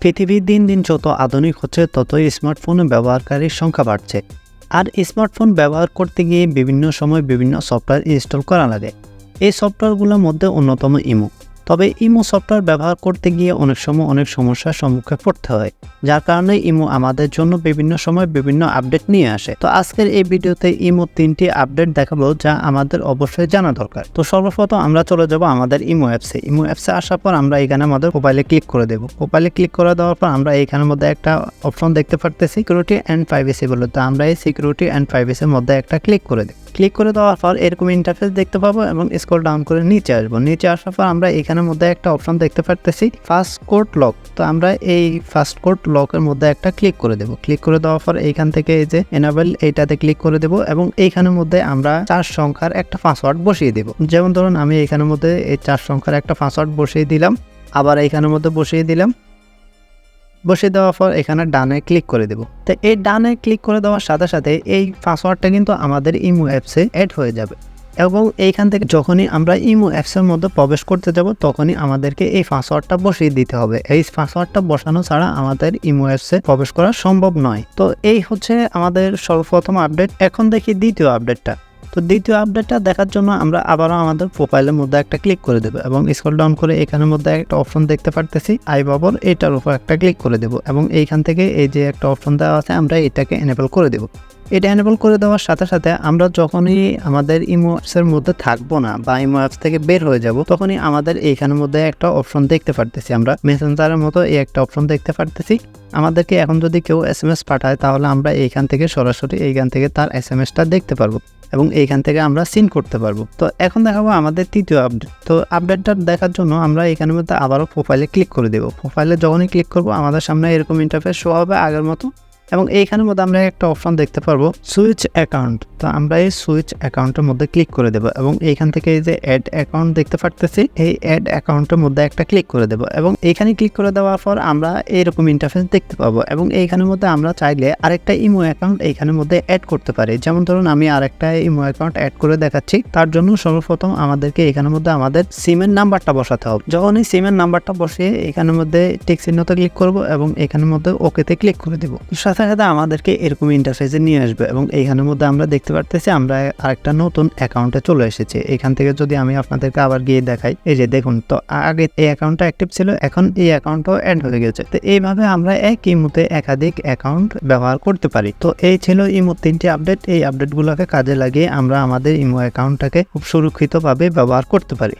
পৃথিবী দিন দিন যত আধুনিক হচ্ছে ততই স্মার্টফোনের ব্যবহারকারীর সংখ্যা বাড়ছে। আর স্মার্টফোন ব্যবহার করতে গিয়ে বিভিন্ন সময় বিভিন্ন সফটওয়্যার ইনস্টল করা লাগে। এই সফটওয়্যারগুলোর মধ্যে অন্যতম ইমো। তবে ইমো সফটওয়্যার ব্যবহার করতে গিয়ে অনেক সময় অনেক সমস্যার সম্মুখে পড়তে হয়, যার কারণে ইমো আমাদের জন্য বিভিন্ন সময় বিভিন্ন আপডেট নিয়ে আসে। তো আজকের এই ভিডিওতে ইমো 3টি আপডেট দেখাবো যা আমাদের অবশ্যই জানা দরকার। তো সর্বপ্রথম আমরা চলে যাব আমাদের ইমো অ্যাপসে। ইমো অ্যাপসে আসার পর আমরা এখানে আমাদের প্রোফাইলে ক্লিক করে দেব। প্রোফাইলে ক্লিক করে দেওয়ার পর আমরা এখানের মধ্যে একটা অপশন দেখতে পারতেছি সিকিউরিটি অ্যান্ড প্রাইভেসি বলে। তো আমরা এই সিকিউরিটি অ্যান্ড প্রাইভেসির মধ্যে একটা ক্লিক করে দেব। ক্লিক করে দেওয়ার পর এরকম ইন্টারফেস দেখতে পাবো এবং স্ক্রল ডাউন করে নিচে আসবো। নিচে আসার পর আমরা এখানের মধ্যে একটা অপশন দেখতে পারতেছি ফাস্ট কোড লক। তো আমরা এই ফাস্ট কোড লকের মধ্যে একটা ক্লিক করে দেব। ক্লিক করে দেওয়ার পর এইখান থেকে এই যে এনাবেল এইটাতে ক্লিক করে দেব এবং এইখানের মধ্যে আমরা 4 সংখ্যার একটা পাসওয়ার্ড বসিয়ে দেব। যেমন ধরুন আমি এইখানের মধ্যে এই 4 সংখ্যার একটা পাসওয়ার্ড বসিয়ে দিলাম, আবার এইখানের মধ্যে বসিয়ে দিলাম। বসিয়ে দেওয়ার পর এখানে ডানে ক্লিক করে দেব। তো এই ডানে ক্লিক করে দেওয়ার সাথে সাথে এই পাসওয়ার্ডটা কিন্তু আমাদের ইমো অ্যাপসে অ্যাড হয়ে যাবে এবং এইখান থেকে যখনই আমরা ইমো অ্যাপসের মধ্যে প্রবেশ করতে যাব তখনই আমাদেরকে এই পাসওয়ার্ডটা বসিয়ে দিতে হবে। এই পাসওয়ার্ডটা বসানো ছাড়া আমাদের ইমো অ্যাপসে প্রবেশ করা সম্ভব নয়। তো এই হচ্ছে আমাদের সর্বপ্রথম আপডেট। এখন দেখি দ্বিতীয় আপডেটটা। তো দ্বিতীয় আপডেটটা দেখার জন্য আমরা আবারও আমাদের প্রোফাইলের মধ্যে একটা ক্লিক করে দেবো এবং স্ক্রল ডাউন করে এখানের মধ্যে একটা অপশন দেখতে পারতেছি আই বাবর, এটার উপর একটা ক্লিক করে দেবো এবং এইখান থেকে এই যে একটা অপশন দেওয়া আছে আমরা এটাকে এনেবল করে দেবো। এটা এনেবল করে দেওয়ার সাথে সাথে আমরা যখনই আমাদের ইমো অ্যাপসের মধ্যে থাকবো না বা ইমো অ্যাপস থেকে বের হয়ে যাব তখনই আমাদের এইখানের মধ্যে একটা অপশন দেখতে পারতেছি, আমরা মেসেঞ্জারের মতো এই একটা অপশন দেখতে পারতেছি। আমাদেরকে এখন যদি কেউ এসএমএস পাঠায় তাহলে আমরা এইখান থেকে সরাসরি এইখান থেকে তার এসএমএসটা দেখতে পারবো এবং এইখান থেকে আমরা সিন করতে পারবো। তো এখন দেখাবো আমাদের তৃতীয় আপডেট। তো আপডেটটা দেখার জন্য আমরা এখানের মধ্যে আবারও প্রোফাইলে ক্লিক করে দেবো। প্রোফাইলে যখনই ক্লিক করবো আমাদের সামনে এরকম ইন্টারফেস শো হবে আগের মতো এবং এইখানের মধ্যে আমরা একটা অপশন দেখতে পারবো সুইচ অ্যাকাউন্ট। তো আমরা এই সুইচ অ্যাকাউন্টের মধ্যে ক্লিক করে দেবো এবং এইখান থেকে এই যে অ্যাড অ্যাকাউন্ট দেখতে পারতেছি এই অ্যাড অ্যাকাউন্টের মধ্যে একটা ক্লিক করে দেবো এবং এইখানে ক্লিক করে দেওয়ার পর আমরা এইরকম ইন্টারফেস দেখতে পাবো এবং এইখানের মধ্যে আমরা চাইলে আরেকটা ইমো অ্যাকাউন্ট এইখানের মধ্যে অ্যাড করতে পারি। যেমন ধরুন আমি আরেকটা ইমো অ্যাকাউন্ট অ্যাড করে দেখাচ্ছি। তার জন্য সর্বপ্রথম আমাদেরকে এখানের মধ্যে আমাদের সিমের নাম্বারটা বসাতে হবে। যখন এই সিমের নাম্বারটা বসিয়ে এখানের মধ্যে টিক চিহ্নতে ক্লিক করব এবং এখানের মধ্যে ওকেতে ক্লিক করে দেবো। সাথে সাথে আমাদেরকে এরকম ইন্টারফেসে নিয়ে আসবে এবং এইখানের মধ্যে আমরা দেখতে পারতেছি আমরা আরেকটা নতুন অ্যাকাউন্টে চলে এসেছি। এখান থেকে যদি আমি আপনাদেরকে আবার গিয়ে দেখাই, এই যে দেখুন, তো আগে এই অ্যাকাউন্টটা অ্যাক্টিভ ছিল, এখন এই অ্যাকাউন্টও অ্যাড হয়ে গেছে। তো এইভাবে আমরা এক ইমোতে একাধিক অ্যাকাউন্ট ব্যবহার করতে পারি। তো এই ছিল ইমো 3টি আপডেট। এই আপডেটগুলোকে কাজে লাগিয়ে আমরা আমাদের ইমো অ্যাকাউন্টটাকে খুব সুরক্ষিতভাবে ব্যবহার করতে পারি।